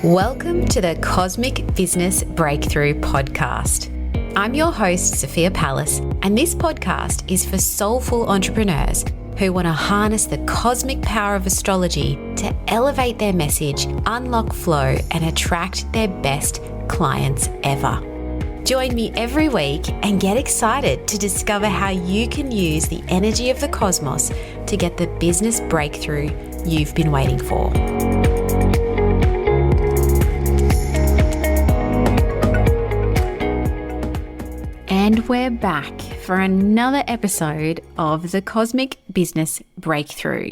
Welcome to the Cosmic Business Breakthrough Podcast. I'm your host, Sophia Pallas, and this podcast is for soulful entrepreneurs who want to harness the cosmic power of astrology to elevate their message, unlock flow, and attract their best clients ever. Join me every week and get excited to discover how you can use the energy of the cosmos to get the business breakthrough you've been waiting for. And we're back for another episode of the Cosmic Business Breakthrough.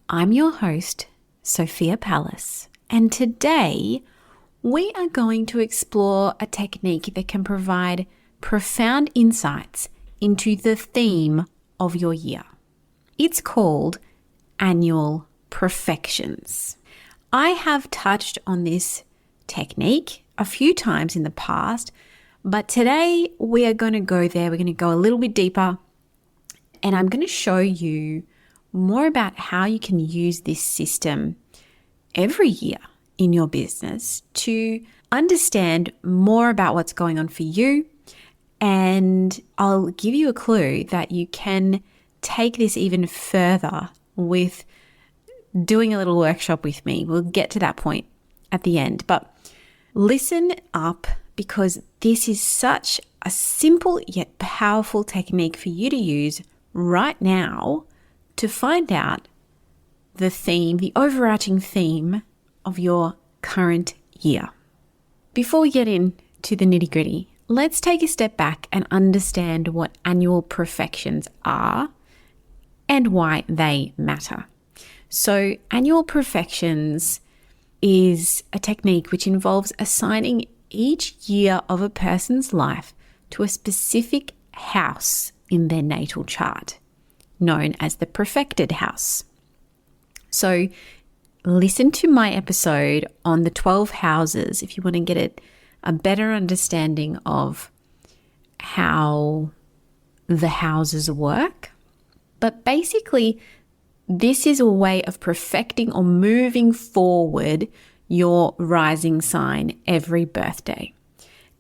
I'm your host, Sophia Pallas, and today we are going to explore a technique that can provide profound insights into the theme of your year. It's called Annual Profections. I have touched on this technique a few times in the past, but today we are going to go there. We're going to go a little bit deeper, and I'm going to show you more about how you can use this system every year in your business to understand more about what's going on for you. And I'll give you a clue that you can take this even further with doing a little workshop with me. We'll get to that point at the end, but listen up, because this is such a simple yet powerful technique for you to use right now to find out the theme, the overarching theme of your current year. Before we get into the nitty-gritty, let's take a step back and understand what annual profections are and why they matter. So, annual profections is a technique which involves assigning each year of a person's life to a specific house in their natal chart, known as the profected house. So listen to my episode on the 12 houses if you want to get a better understanding of how the houses work. But basically, this is a way of perfecting or moving forward your rising sign every birthday.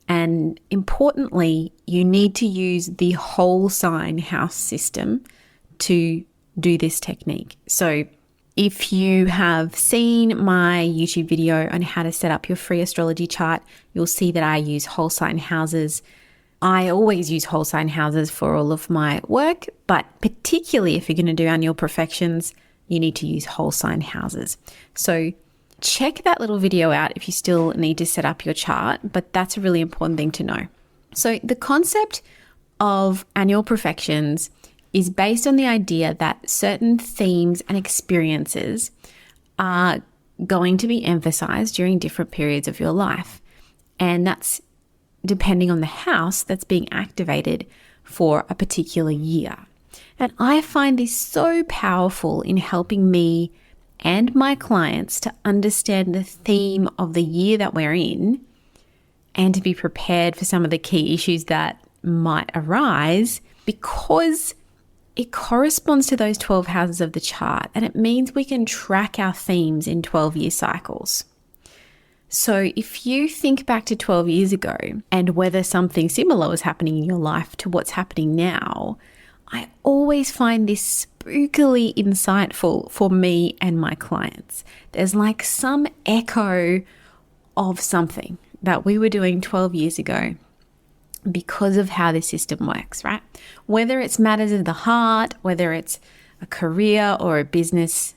And importantly, you need to use the whole sign house system to do this technique. So if you have seen my YouTube video on how to set up your free astrology chart, you'll see that I use whole sign houses. I always use whole sign houses for all of my work, but particularly if you're going to do annual profections, you need to use whole sign houses. So check that little video out if you still need to set up your chart, but that's a really important thing to know. So the concept of annual profections is based on the idea that certain themes and experiences are going to be emphasized during different periods of your life. And that's depending on the house that's being activated for a particular year. And I find this so powerful in helping me and my clients to understand the theme of the year that we're in and to be prepared for some of the key issues that might arise, because it corresponds to those 12 houses of the chart, and it means we can track our themes in 12-year cycles. So if you think back to 12 years ago and whether something similar was happening in your life to what's happening now, I always find this spookily insightful for me and my clients. There's like some echo of something that we were doing 12 years ago because of how this system works, right? Whether it's matters of the heart, whether it's a career or a business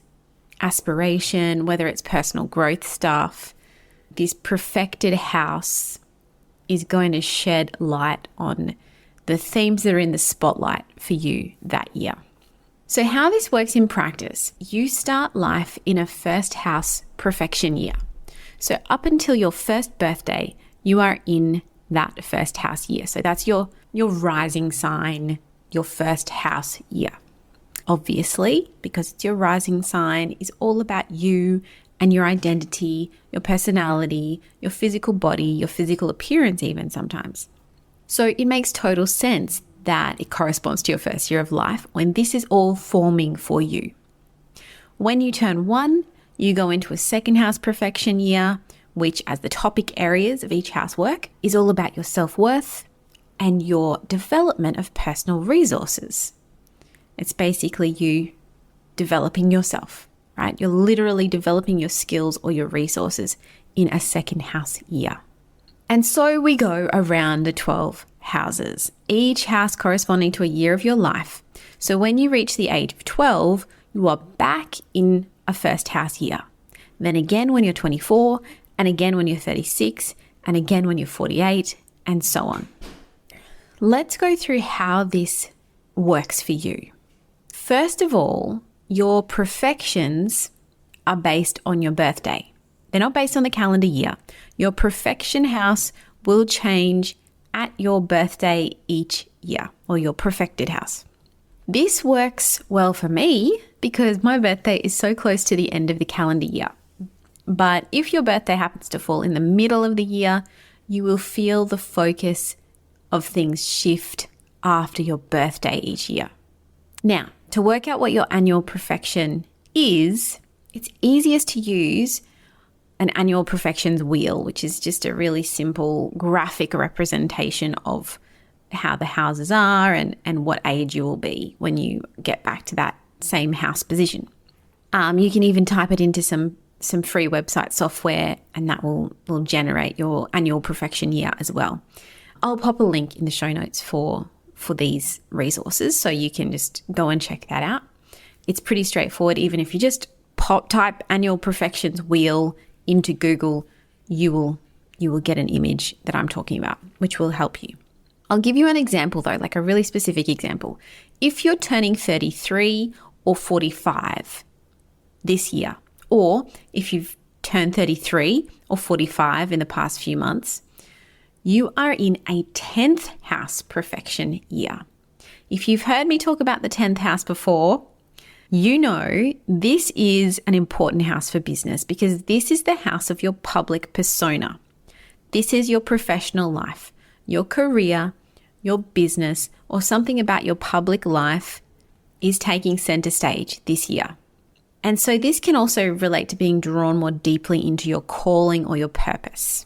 aspiration, whether it's personal growth stuff, this perfected house is going to shed light on the themes that are in the spotlight for you that year. So how this works in practice, you start life in a first house profection year. So up until your first birthday, you are in that first house year. So that's your rising sign, your first house year. Obviously, because it's your rising sign, is all about you and your identity, your personality, your physical body, your physical appearance even sometimes. So it makes total sense that it corresponds to your first year of life when this is all forming for you. When you turn 1, you go into a second house profection year, which, as the topic areas of each house work, is all about your self-worth and your development of personal resources. It's basically you developing yourself, right? You're literally developing your skills or your resources in a second house year. And so we go around the 12 houses, each house corresponding to a year of your life. So when you reach the age of 12, you are back in a first house year. Then again when you're 24, and again when you're 36, and again when you're 48, and so on. Let's go through how this works for you. First of all, your profections are based on your birthday. They're not based on the calendar year. Your profection house will change at your birthday each year, or your profected house. This works well for me because my birthday is so close to the end of the calendar year. But if your birthday happens to fall in the middle of the year, you will feel the focus of things shift after your birthday each year. Now, to work out what your annual profection is, it's easiest to use an annual profections wheel, which is just a really simple graphic representation of how the houses are and what age you will be when you get back to that same house position. You can even type it into some free website software, and that will generate your annual profection year as well. I'll pop a link in the show notes for these resources, so you can just go and check that out. It's pretty straightforward. Even if you just type annual profections wheel into Google, you will get an image that I'm talking about, which will help you. I'll give you an example though, like a really specific example. If you're turning 33 or 45 this year, or if you've turned 33 or 45 in the past few months, you are in a 10th house profection year. If you've heard me talk about the 10th house before, you know this is an important house for business because this is the house of your public persona. This is your professional life, your career, your business, or something about your public life is taking center stage this year. And so this can also relate to being drawn more deeply into your calling or your purpose.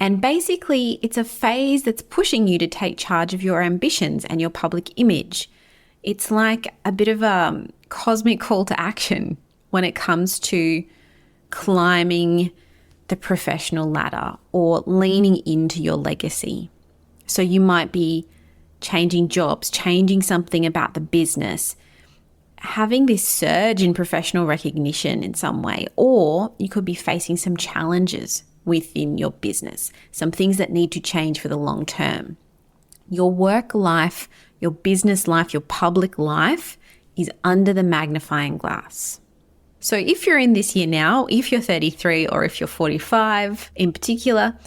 And basically, it's a phase that's pushing you to take charge of your ambitions and your public image. It's like a bit of a cosmic call to action when it comes to climbing the professional ladder or leaning into your legacy. So you might be changing jobs, changing something about the business, having this surge in professional recognition in some way, or you could be facing some challenges within your business, some things that need to change for the long term. Your work life, your business life, your public life is under the magnifying glass. So if you're in this year now, if you're 33 or if you're 45 in particular,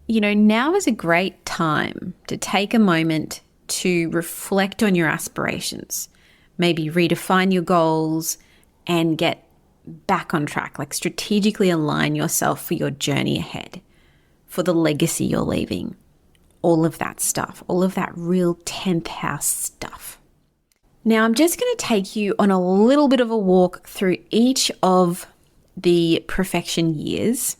now is a great time to take a moment to reflect on your aspirations, maybe redefine your goals and get back on track, like strategically align yourself for your journey ahead, for the legacy you're leaving, all of that stuff, all of that real 10th house stuff. Now, I'm just going to take you on a little bit of a walk through each of the profection years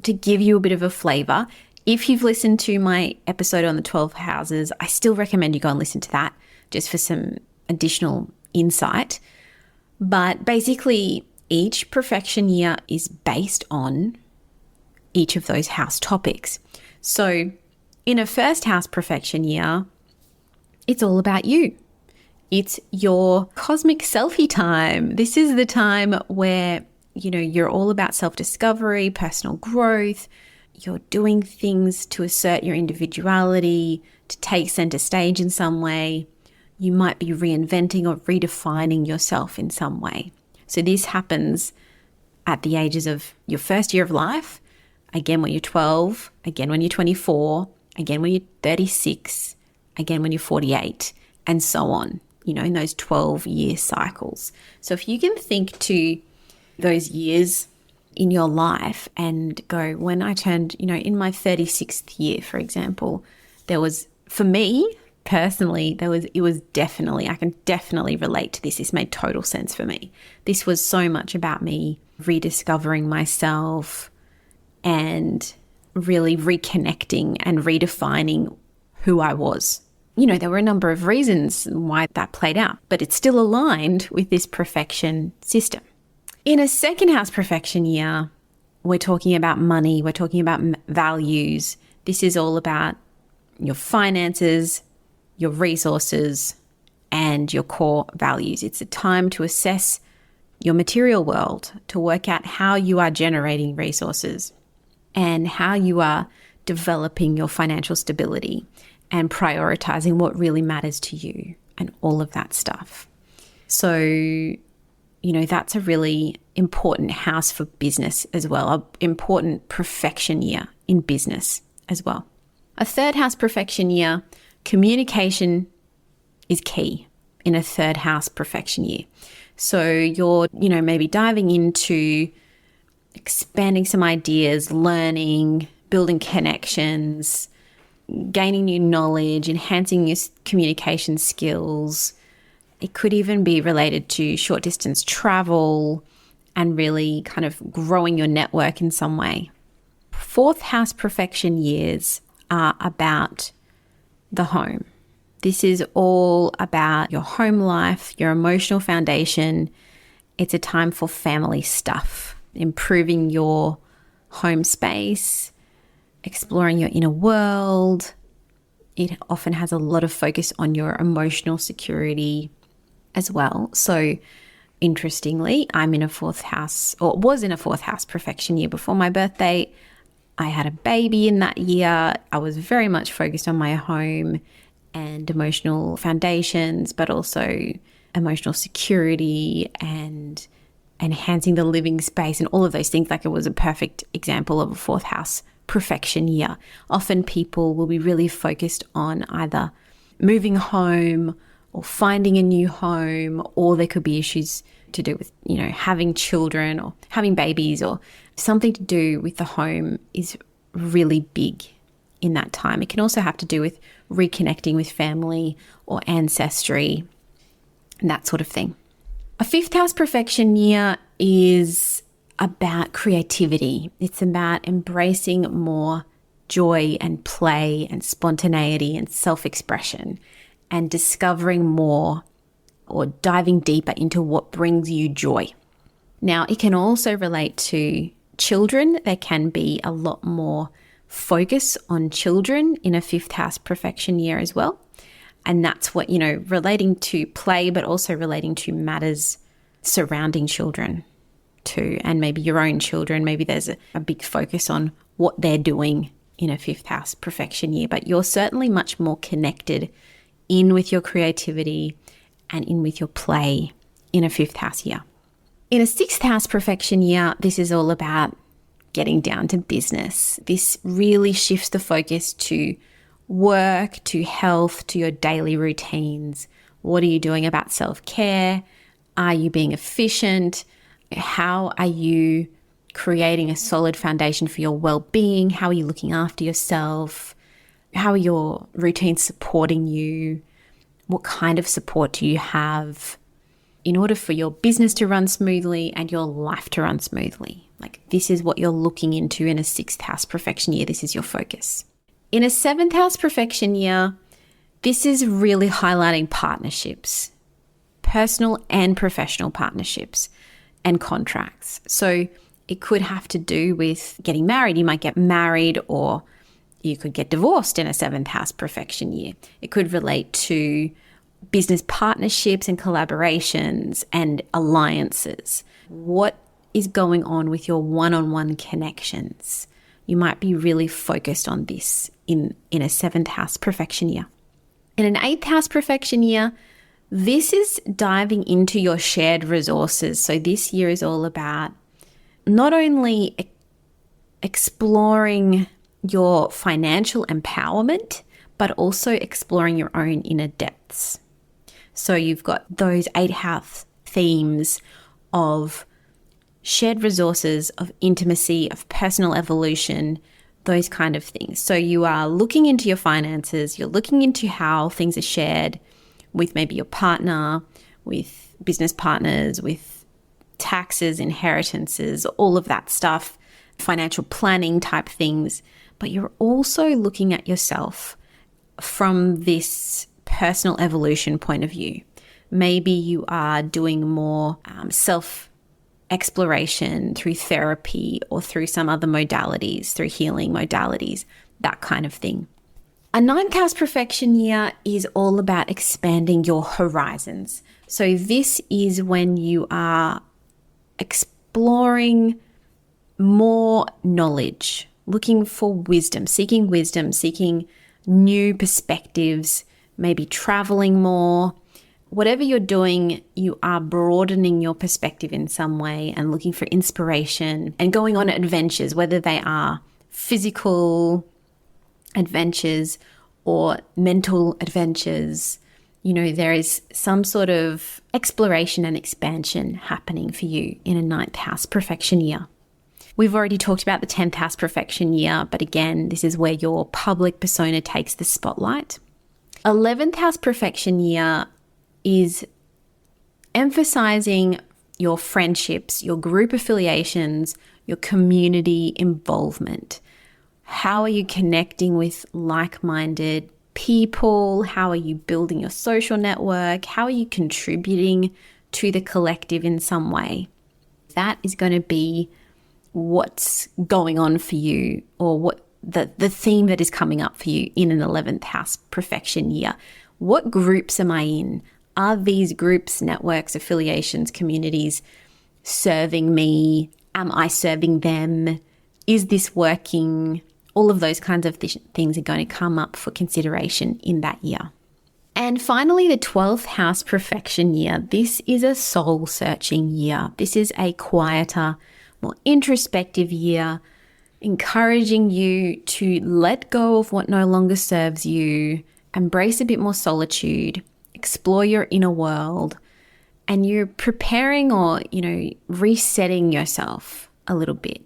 to give you a bit of a flavor. If you've listened to my episode on the 12 houses, I still recommend you go and listen to that just for some additional insight. But basically, each profection year is based on each of those house topics. So in a first house profection year, it's all about you. It's your cosmic selfie time. This is the time where, you're all about self-discovery, personal growth. You're doing things to assert your individuality, to take center stage in some way. You might be reinventing or redefining yourself in some way. So this happens at the ages of your first year of life, again when you're 12, again when you're 24, again when you're 36, again when you're 48, and so on, in those 12-year cycles. So if you can think to those years in your life and go, when I turned, in my 36th year, for example, there was, for me personally, I can definitely relate to this. This made total sense for me. This was so much about me rediscovering myself, and really reconnecting and redefining who I was. There were a number of reasons why that played out, but it's still aligned with this profection system. In a second house profection year, we're talking about money, we're talking about values. This is all about your finances, your resources, and your core values. It's a time to assess your material world, to work out how you are generating resources and how you are developing your financial stability and prioritizing what really matters to you and all of that stuff. So, that's a really important house for business as well, an important profection year in business as well. A third house profection year, communication is key in a third house profection year. So you're, maybe diving into expanding some ideas, learning, building connections, gaining new knowledge, enhancing your communication skills. It could even be related to short distance travel and really kind of growing your network in some way. Fourth house profection years are about the home. This is all about your home life, your emotional foundation. It's a time for family stuff, improving your home space, exploring your inner world. It often has a lot of focus on your emotional security as well. So interestingly, I'm in a fourth house, or was in a fourth house profection year before my birthday. I had a baby in that year. I was very much focused on my home and emotional foundations, but also emotional security and enhancing the living space and all of those things. Like, it was a perfect example of a fourth house profection year. Often people will be really focused on either moving home or finding a new home, or there could be issues to do with, having children or having babies, or something to do with the home is really big in that time. It can also have to do with reconnecting with family or ancestry and that sort of thing. A fifth house profection year is about creativity. It's about embracing more joy and play and spontaneity and self-expression and discovering more or diving deeper into what brings you joy. Now, it can also relate to children. There can be a lot more focus on children in a fifth house profection year as well. And that's what, relating to play, but also relating to matters surrounding children too, and maybe your own children. Maybe there's a big focus on what they're doing in a fifth house profection year, but you're certainly much more connected in with your creativity and in with your play in a fifth house year. In a sixth house profection year, this is all about getting down to business. This really shifts the focus to work, to health, to your daily routines. What are you doing about self-care? Are you being efficient? How are you creating a solid foundation for your well-being? How are you looking after yourself? How are your routines supporting you? What kind of support do you have in order for your business to run smoothly and your life to run smoothly? Like, this is what you're looking into in a sixth house profection year. This is your focus. In a seventh house profection year, this is really highlighting partnerships, personal and professional partnerships and contracts. So it could have to do with getting married. You might get married, or you could get divorced in a seventh house profection year. It could relate to business partnerships and collaborations and alliances. What is going on with your one-on-one connections? You might be really focused on this in a seventh house profection year. In an eighth house profection year, this is diving into your shared resources. So this year is all about not only exploring your financial empowerment, but also exploring your own inner depths. So you've got those 8 house themes of shared resources, of intimacy, of personal evolution, those kind of things. So you are looking into your finances, you're looking into how things are shared with maybe your partner, with business partners, with taxes, inheritances, all of that stuff. financial planning type things, but you're also looking at yourself from this personal evolution point of view. Maybe you are doing more self-exploration through therapy or through some other modalities, through healing modalities, that kind of thing. A ninth house profection year is all about expanding your horizons. So this is when you are exploring more knowledge, looking for wisdom, seeking new perspectives, maybe traveling more. Whatever you're doing, you are broadening your perspective in some way and looking for inspiration and going on adventures, whether they are physical adventures or mental adventures. You know, there is some sort of exploration and expansion happening for you in a ninth house profection year. We've already talked about the 10th house profection year, but again, this is where your public persona takes the spotlight. 11th house profection year is emphasizing your friendships, your group affiliations, your community involvement. How are you connecting with like-minded people? How are you building your social network? How are you contributing to the collective in some way? That is going to be what's going on for you, or what the theme that is coming up for you in an 11th house profection year. What groups am I in? Are these groups, networks, affiliations, communities serving me? Am I serving them? Is this working? All of those kinds of things are going to come up for consideration in that year. And finally, the 12th house profection year. This is a soul-searching year. This is a quieter, more introspective year, encouraging you to let go of what no longer serves you, embrace a bit more solitude, explore your inner world, and you're preparing or, resetting yourself a little bit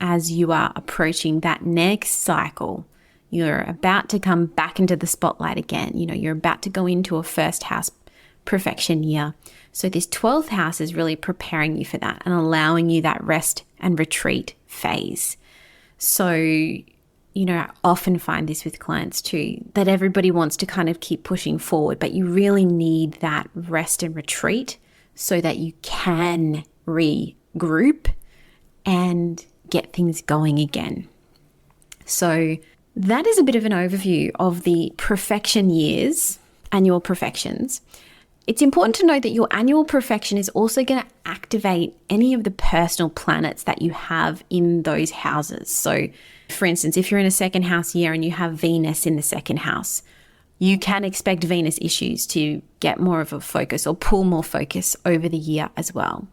as you are approaching that next cycle. You're about to come back into the spotlight again. You're about to go into a first house profection year. So this 12th house is really preparing you for that and allowing you that rest and retreat phase. So, I often find this with clients too, that everybody wants to kind of keep pushing forward, but you really need that rest and retreat so that you can regroup and get things going again. So that is a bit of an overview of the profection years, annual profections. It's important to know that your annual profection is also going to activate any of the personal planets that you have in those houses. So, for instance, if you're in a second house year and you have Venus in the second house, you can expect Venus issues to get more of a focus or pull more focus over the year as well.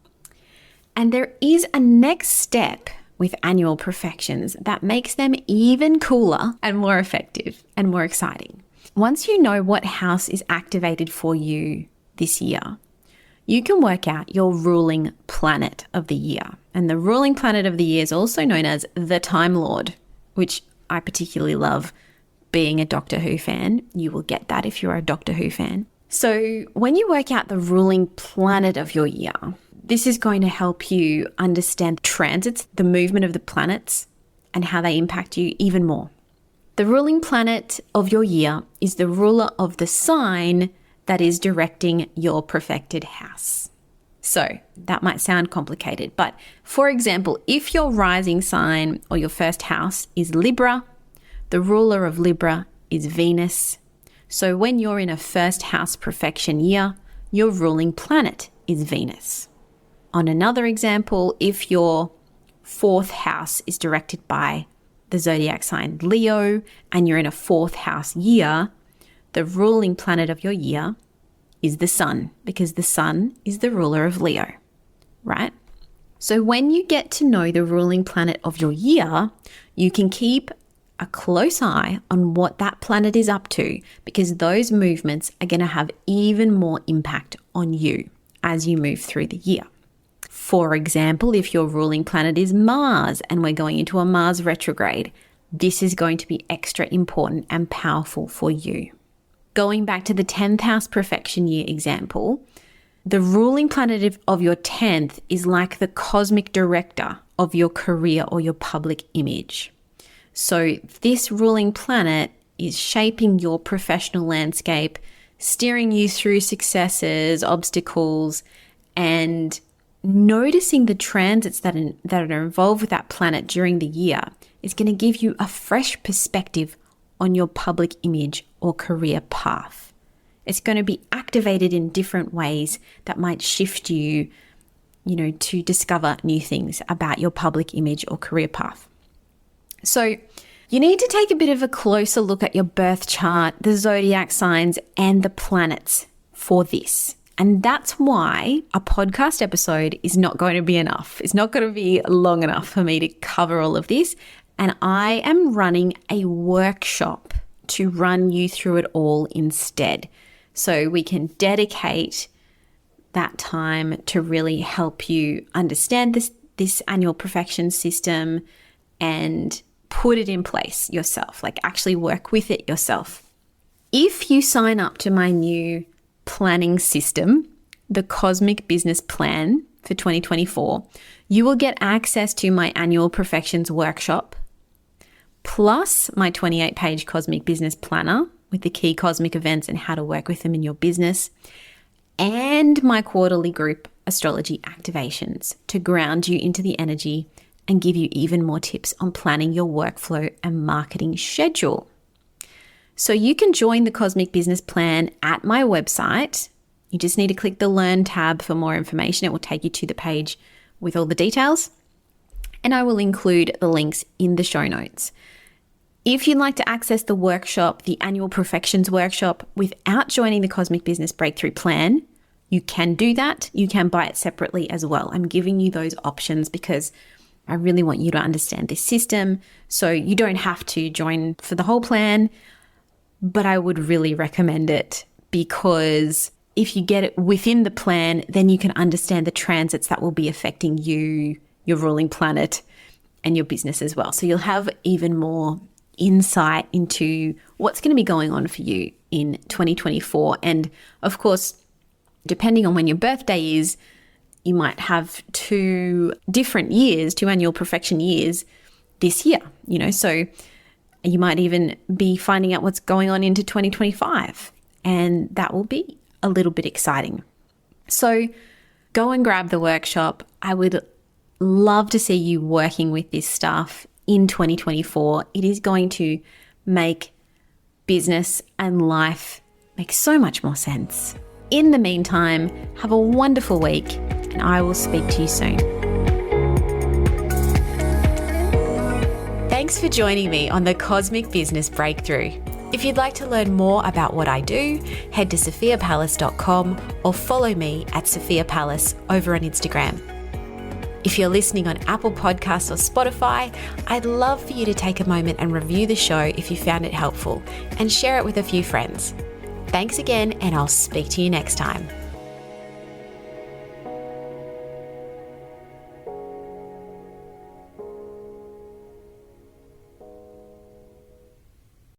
And there is a next step with annual profections that makes them even cooler and more effective and more exciting. Once you know what house is activated for you this year, you can work out your ruling planet of the year. And the ruling planet of the year is also known as the Time Lord, which I particularly love. Being a Doctor Who fan, you will get that if you're a Doctor Who fan. So when you work out the ruling planet of your year, this is going to help you understand transits, the movement of the planets, and how they impact you even more. The ruling planet of your year is the ruler of the sign that is directing your profected house. So that might sound complicated, but for example, if your rising sign or your first house is Libra, the ruler of Libra is Venus. So when you're in a first house profection year, your ruling planet is Venus. On another example, if your fourth house is directed by the zodiac sign Leo and you're in a fourth house year, the ruling planet of your year is the sun, because the sun is the ruler of Leo, right? So when you get to know the ruling planet of your year, you can keep a close eye on what that planet is up to, because those movements are going to have even more impact on you as you move through the year. For example, if your ruling planet is Mars and we're going into a Mars retrograde, this is going to be extra important and powerful for you. Going back to the 10th house profection year example, the ruling planet of your 10th is like the cosmic director of your career or your public image. So this ruling planet is shaping your professional landscape, steering you through successes, obstacles, and noticing the transits that are involved with that planet during the year is going to give you a fresh perspective on your public image or career path. It's going to be activated in different ways that might shift you, to discover new things about your public image or career path. So you need to take a bit of a closer look at your birth chart, the zodiac signs, and the planets for this. And that's why a podcast episode is not going to be enough. It's not going to be long enough for me to cover all of this. And I am running a workshop to run you through it all instead. So we can dedicate that time to really help you understand this annual profection system and put it in place yourself, like actually work with it yourself. If you sign up to my new planning system, the Cosmic Business Plan for 2024, you will get access to my Annual Profections workshop, plus my 28-page Cosmic Business Planner with the key cosmic events and how to work with them in your business, and my quarterly group astrology activations to ground you into the energy and give you even more tips on planning your workflow and marketing schedule. So you can join the Cosmic Business Plan at my website. You just need to click the Learn tab for more information. It will take you to the page with all the details, and I will include the links in the show notes. If you'd like to access the workshop, the Annual Profections workshop, without joining the Cosmic Business Breakthrough Plan, you can do that. You can buy it separately as well. I'm giving you those options because I really want you to understand this system. So you don't have to join for the whole plan, but I would really recommend it because if you get it within the plan, then you can understand the transits that will be affecting you, your ruling planet, and your business as well. So you'll have even more insight into what's going to be going on for you in 2024. And of course, depending on when your birthday is, you might have two annual profection years this year, so you might even be finding out what's going on into 2025, and that will be a little bit exciting. So go and grab the workshop. I would love to see you working with this stuff in 2024. It is going to make business and life make so much more sense. In the meantime, have a wonderful week, and I will speak to you soon. Thanks for joining me on the Cosmic Business Breakthrough. If you'd like to learn more about what I do, head to sophiapalace.com or follow me at Sophia Palace over on Instagram. If you're listening on Apple Podcasts or Spotify, I'd love for you to take a moment and review the show if you found it helpful and share it with a few friends. Thanks again, and I'll speak to you next time.